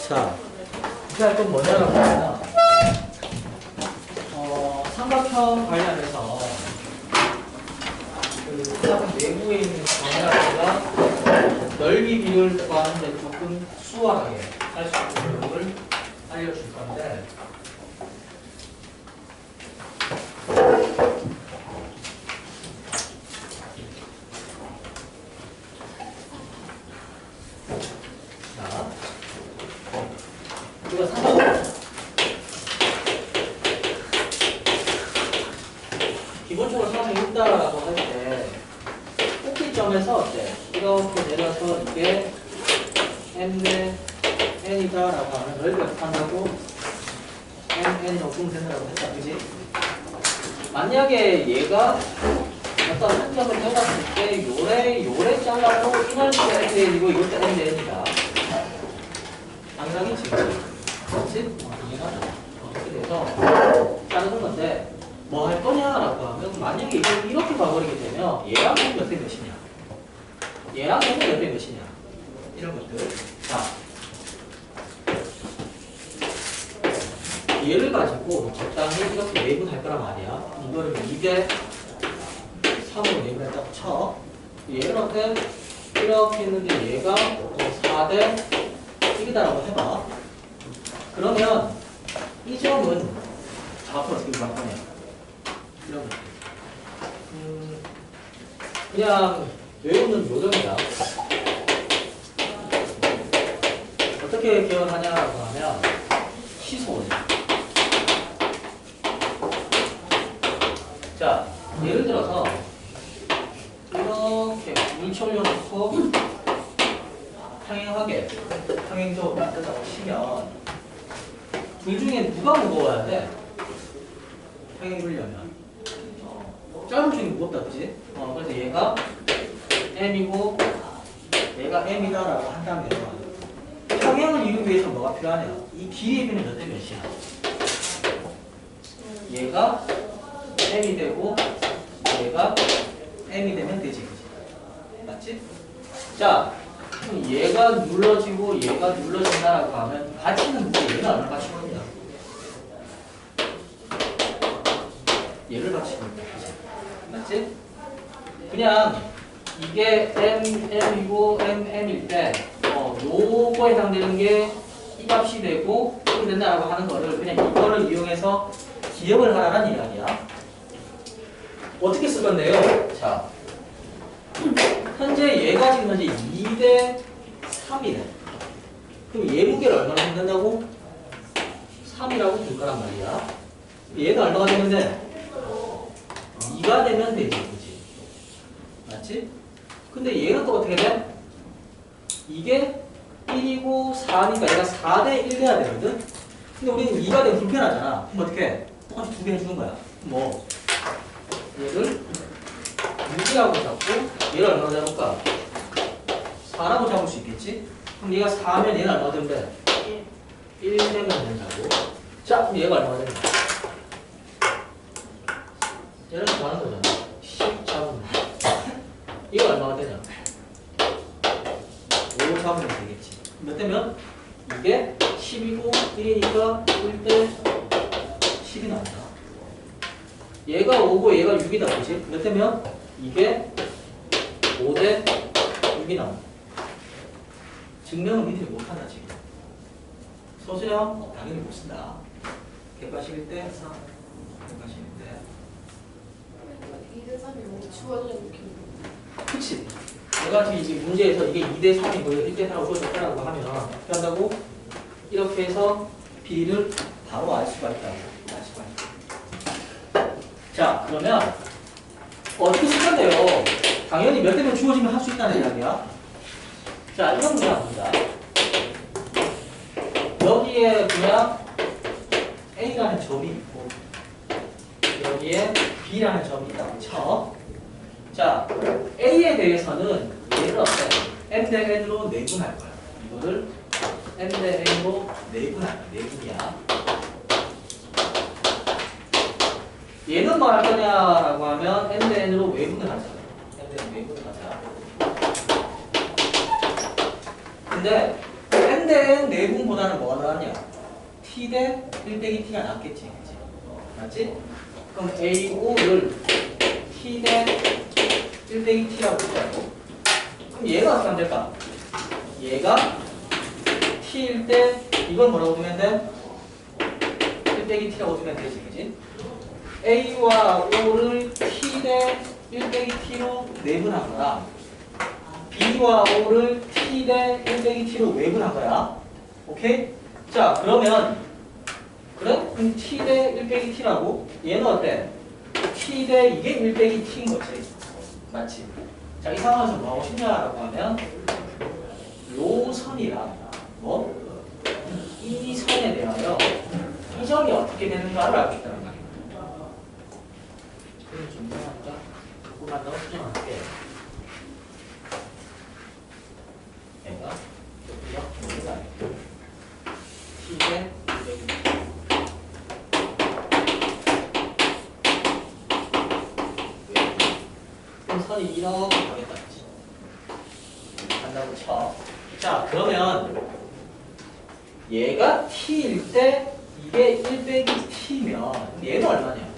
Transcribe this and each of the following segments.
자, 이제 할 건 뭐냐라고 하면, 삼각형 관련해서, 삼각형 내부에 있는 방향과 넓이 비율 구하는데 조금 수월하게 할 수 있는 방법을 알려줄 건데, 자, 이거 삼각형. 기본적으로 삼각형이 있다라고 할 때, 꼭지점에서 어때? 이렇게 내려서 이게 n대 n이다라고 하면 넓이가 한다고 n 적분 된다고 했다, 그지? 만약에 얘가 어떤 한 점을 해봤을 때 요래 잘라도 이날수가 n이고 이것도 n이다. 당장이 지금 그렇지? 얘가 어떻게 돼서 자르는 건데 뭐 할 거냐라고 하면 만약에 이걸 이렇게 봐버리게 되면 얘랑 n이 몇 대 몇이냐? 얘랑 n이 몇 대 몇이냐? 이런 것들. 자, 얘를 가지고 적당히 이렇게 내분할 거란 말이야. 이거를 2대 3으로 내분했다고 쳐. 얘를 어때? 이렇게 했는데 얘가 4대 1이다라고 해봐. 그러면 이 점은 좌표로 어떻게 구할 거냐? 이런 거. 그냥 외우는 요령이다. 어떻게 기억을 하냐라고 하면 시소는. 자, 예를 들어서 이렇게 물체 올려놓고 평행하게 평행적으로 만든다고 치면 둘 중에 누가 무거워야 돼? 평행 돌려면 짧은 중에 무겁다, 그치? 그래서 얘가 m이고 얘가 m이다라고 한다면 평행을 이루기 위해서 뭐가 필요하냐? 이 길이의 비는 몇 대 몇이야? 얘가 m이 되고 얘가 m이 되면 되지, 그치? 맞지? 자, 그럼 얘가 눌러지고 얘가 눌러진다라고 하면 받치는 무게 얘가 얼마나 받치고 있냐? 얘를 받치고 있다, 그치? 맞지? 그냥 이게 m이고 m일 때 요거에 해당되는 게 이 값이 되고 이렇게 된다라고 하는 거를 그냥 이거를 이용해서 기억을 하라는 이야기야. 어떻게 쓸 건데요? 자, 현재 얘가 지금 현재 2대 3이네. 그럼 얘 무게를 얼마나 된다고? 3이라고 줄 거란 말이야. 얘가 얼마가 되면 돼? 2가 되면 되지, 그치? 맞지? 근데 얘는 또 어떻게 돼? 이게 1이고 4니까 얘가 4대 1 돼야 되거든? 근데 우리는 2가 되면 불편하잖아. 그럼 어떻게 해? 똑같이 2배 해주는 거야. 뭐, 얘를 6이라고 잡고, 얘를 얼마나 잡을까? 4라고 잡을 수 있겠지? 그럼 얘가 4면 얘는 얼마나 되면 돼? 1 되면 된다고. 자, 그럼 얘가 얼마나 되냐? 얘를 구하는 거잖아. 10 잡으면 이거 얼마가 되냐? 5 잡으면 되겠지. 몇 대면? 이게 10이고 1이니까 1대 10이 나온다. 얘가 5고 얘가 6이다. 그치? 몇 대면? 이게 5대 6이 나온다. 증명은 니들이 못한다 지금. 소수형? 당연히 못 쓴다. 객관식일 때 3, 객관식일 때 2대 3이 뭐 주어진 느낌. 그치? 내가 지금 이제 문제에서 이게 2대 3이고 1대 4라고 주어졌다라고 하면 어떻게 한다고? 이렇게 해서 비를 바로 알 수가 있다고. 알 수가 있다. 자, 그러면 어떻게 쓸 건데요? 당연히 몇 대면 주어지면 할 수 있다는 이야기야. 자, 이런 문제 봅니다. 여기에 그냥 A라는 점이 있고 여기에 B라는 점이 있다고 쳐. 자, A에 대해서는 얘를 어때? M 대 N으로 내분할 거야. 이거를 M 대 N으로 내분할 거야. 내분이야. 얘는 뭐 할 거냐라고 하면 M 대 N으로 외분을 하자. M 대 N 외분을 하자. 근데 m대 내분보다는 뭐가 더 낫냐? t 대 1 빼기 t가 낫겠지. 그치? 맞지? 그럼 A5를 t 대 1 빼기 t라고 보자고. 그럼 얘가 어떻게 하면 될까? 얘가 t일 때 이걸 뭐라고 두면 돼? 1 빼기 t라고 두면 되지. 그치? A와 O를 t 대 1 빼기 t로 내분한 거야. B와 O를 t 대 1 빼기 t로 외분한 거야. 오케이? 자, 그러면 그래? 그럼 t 대 1 빼기 t라고? 얘는 어때? t 대 이게 1 빼기 t인 거지. 맞지? 자, 이 상황에서 뭐 하고 싶냐라고 하면 요 선이랑 뭐? 이 선에 대하여 이 점이 어떻게 되는가를 알고 싶다는 말이야. 그럼 좀 이상하니까 조금만 더 수정할게. 얘가 조금요 뭐가 아니고 t의 그럼 선이 이렇게 가겠다. 간다고 쳐. 자, 그러면 얘가 t일 때 이게 1 빼기 t면 얘는 얼마냐?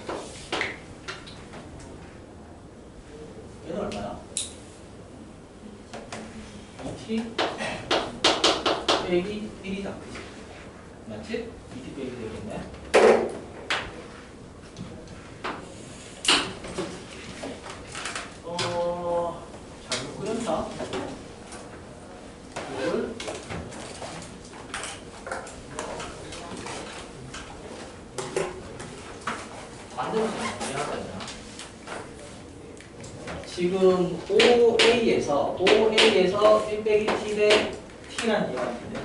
얘는 얼마야? 2t 빼기 1이다. 그치? 맞지? 2t 빼기 되겠네. 잘못 그렸나? 이걸 반대로 정리하자. 지금 OA에서 1 빼기 t 대 t라는 이야기는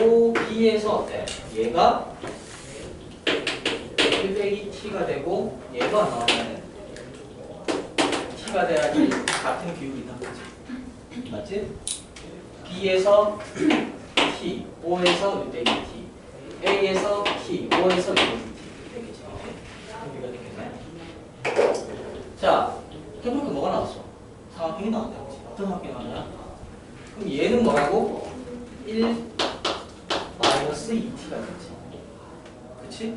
OB에서 어때? 얘가 1 빼기 t가 되고 얘가 나오면 t가 돼야지 같은 기울이다. 맞지? B에서 t, O에서 1 빼기 t, A에서 t, O에서 1 빼기 t 되겠지. 이렇게 되겠네. 자, 해보니까 뭐가 나왔어? 삼각형이 나왔다. 어떤 삼각형이 나왔냐? 그럼 얘는 뭐라고? 1 마이너스 2t가 되지. 그치?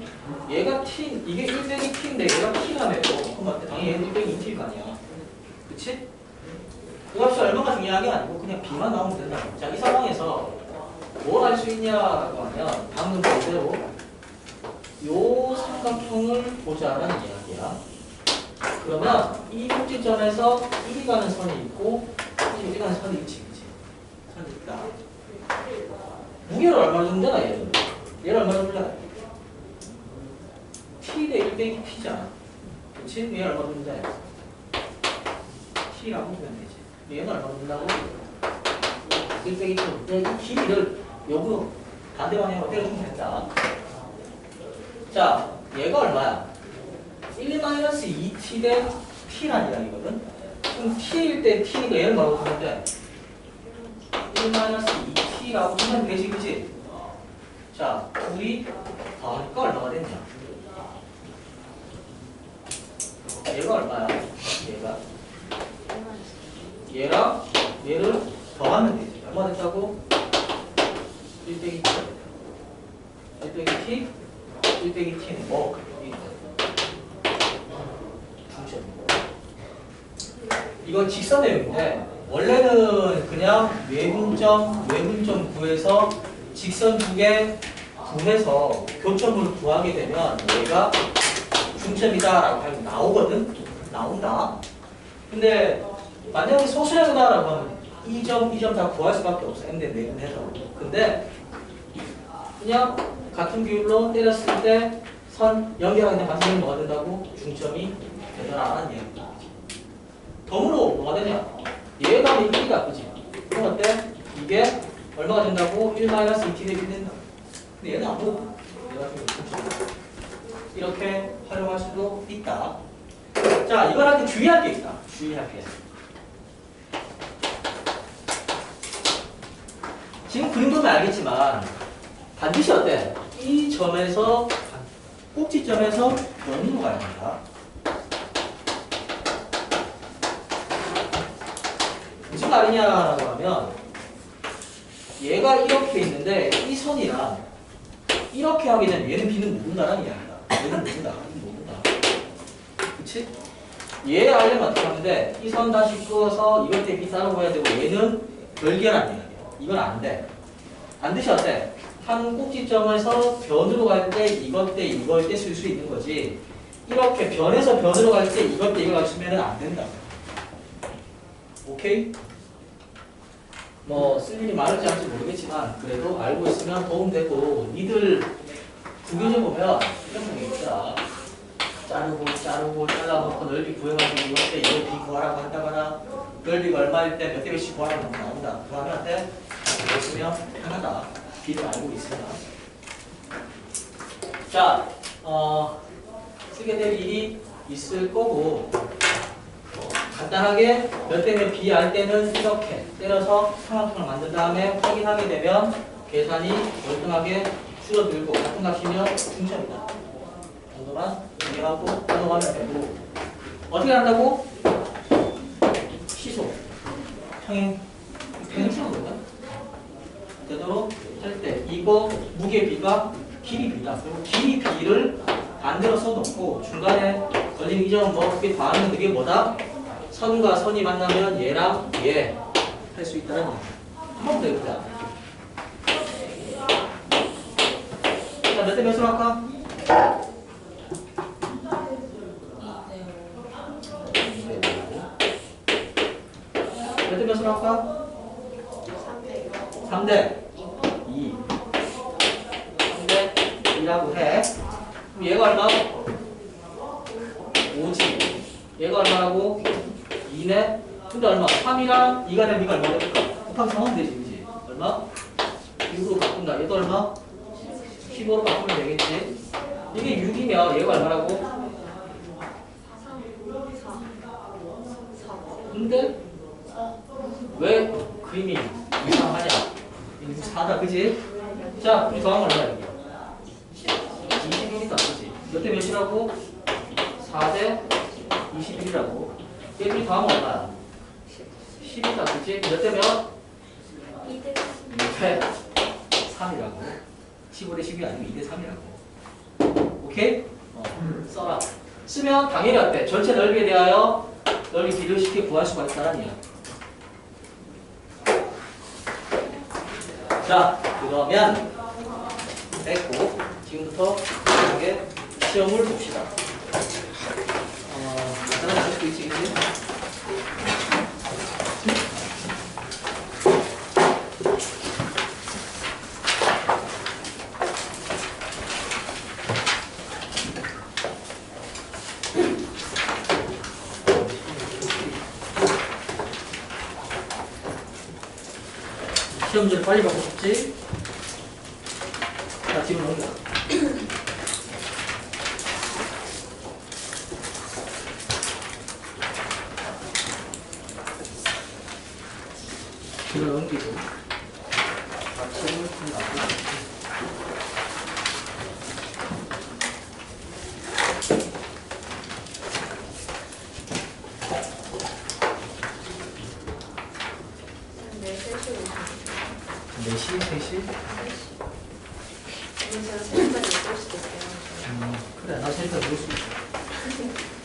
얘가 t, 이게 1 빼기 t인데 얘가 t라며. 그럼 어때? 당연히 얘는 1 빼기 2t일 거 아니야. 그치? 그 값이 얼마가 중요한 게 아니고 그냥 b만 나오면 된다. 자, 이 상황에서 뭘 할 수 있냐라고 하면 방금 본대로 요 삼각형을 보자라는 이야기야. 그러면 이 꼭지점에서 1이 가는 선이 있고 1이 가는 선이 있지. 그치? 선이 있다. 무게를 얼마나 주면 되나 얘는? 얘를 얼마나 주면 t 대 1 빼기 t잖아. 그치? 얘를 얼마나 주면 돼? t라고 보면 되지. 얘는 얼마나 준다고? 1 빼기 2. 이 길이를 요거 반대 방향으로 때려주면 된다. 자, 얘가 얼마야? 1-2t 대 t라는 이야기거든. 그럼 t일 때 t니까 얘를 뭐라고 보면 돼? 1-2t라고 보면 되지, 그치? 자, 둘이 더하니까 얼마가 됐냐? 얘가 얼마야? 얘가 얘랑 얘를 더하면 되지. 얼마 됐다고? 1 빼기 t 1 빼기 t 1 빼기 t는 뭐? 이건 직선 내용인데 원래는 그냥 외분점 구해서 직선 두 개 구해서 교점을 구하게 되면 얘가 중점이다라고 하면 나오거든. 나온다. 근데 만약에 소수량이다라고 하면 이 점 다 구할 수밖에 없어. m대 내분해서. 근데 그냥 같은 비율로 때렸을 때 선 연결하게 되면 반선이 뭐가 된다고? 중점이 되더라라는 얘기입니다. 덤으로 뭐가 되냐? 얘가 1이다. 그지? 그럼 어때? 이게 얼마가 된다고? 1-2t 되게 된다. 근데 얘는 안 보고 얘가 좀 중점. 이렇게 활용할 수도 있다. 자, 이걸 할 때 주의할 게 있다. 주의할 게. 지금 그림 보면 알겠지만 반드시 어때? 이 점에서 꼭지점에서 연으로 가야 한다. 무슨 말이냐라고 하면 얘가 이렇게 있는데 이 선이랑 이렇게 하게 되면 얘는 B는 모른다라는 이야기다. 얘는 모른다. 그치? 얘 알려면 어떻게 하면 돼? 이 선 다시 끄어서 이것 때문에 B 따로 보여야 되고 얘는 별개라는 이야기야. 이건 안 돼. 반드시 어때? 한 꼭지점에서 변으로 갈 때 이것 때 이걸 때 쓸 수 있는 거지. 이렇게 변에서 변으로 갈 때 이것 때 이걸 쓰면 안 된다. 오케이? 뭐 쓸 일이 많을지 않을지 모르겠지만 그래도 알고 있으면 도움되고 니들 구겨져 보면 이런 게 있더라. 자르고 잘라놓고 넓이 구해가지고 이것 때 이거 B 구하라고 한다거나 넓이가 얼마일 때 몇 대 몇씩 구하라고 나온다. 그러면 어때? 알고 있으면 편하다. B를 알고 있으면. 자, 쓰게 될 일이 있을 거고 간단하게 몇 대면 B 알 때는 이렇게 때려서 삼각형을 만든 다음에 확인하게 되면 계산이 월등하게 줄어들고 같은 값이면 중점이다. 정도만 정리하고 넘어가면 되고 어떻게 한다고? 시소 평행치거든요. 되도록 할 때 이거 무게 B가 길이 B다. 그리고 길이 B를 반대로 써놓고 중간에 걸린 이 점은 뭐 그게 더하면 그게 뭐다? 선과 선이 만나면 얘랑 얘 할 수 있다는 거. 한번 더 해보자. 자, 몇 대 몇으로 할까? 몇 대 몇으로 할까? 3대 2. 3대 2라고 해. 그럼 얘가 얼마? 5지. 얘가 얼마라고? 2네? 근데 얼마? 3이랑 2가 되면 2가 얼마 될까? 곱하기 3하면 되지, 그지? 얼마? 6으로 바꾼다. 얘도 얼마? 15로 바꾸면 되겠지? 이게 6이면 얘가 얼마라고? 근데 왜 그림이 이상하냐? 4다, 그지? 자, 우리 더하면 얼마야, 이게? 21이다, 그지? 몇 대 몇이라고? 4대 21이라고. 얘들이 더하면 얼마야? 10이다, 그치? 몇 대 몇? 2대 3이라고. 15대 10이 아니고 2대 3이라고. 오케이? 써라. 쓰면 당연히 어때? 전체 넓이에 대하여 넓이 B를 쉽게 구할 수가 있다는 이야. 자, 그러면 됐고 지금부터 간단하게 시험을 봅시다. 간단하게 알 수도 있지, 그치? 시험 문제를 빨리 받고 싶지? 자, 지금 넘겨. 뒤로 넘기고. 지금을 좀 놔두고. 네 시? 3시? 제가 3시까지 올 수도 있어요. 그래, 나 3시까지 올 수 있어.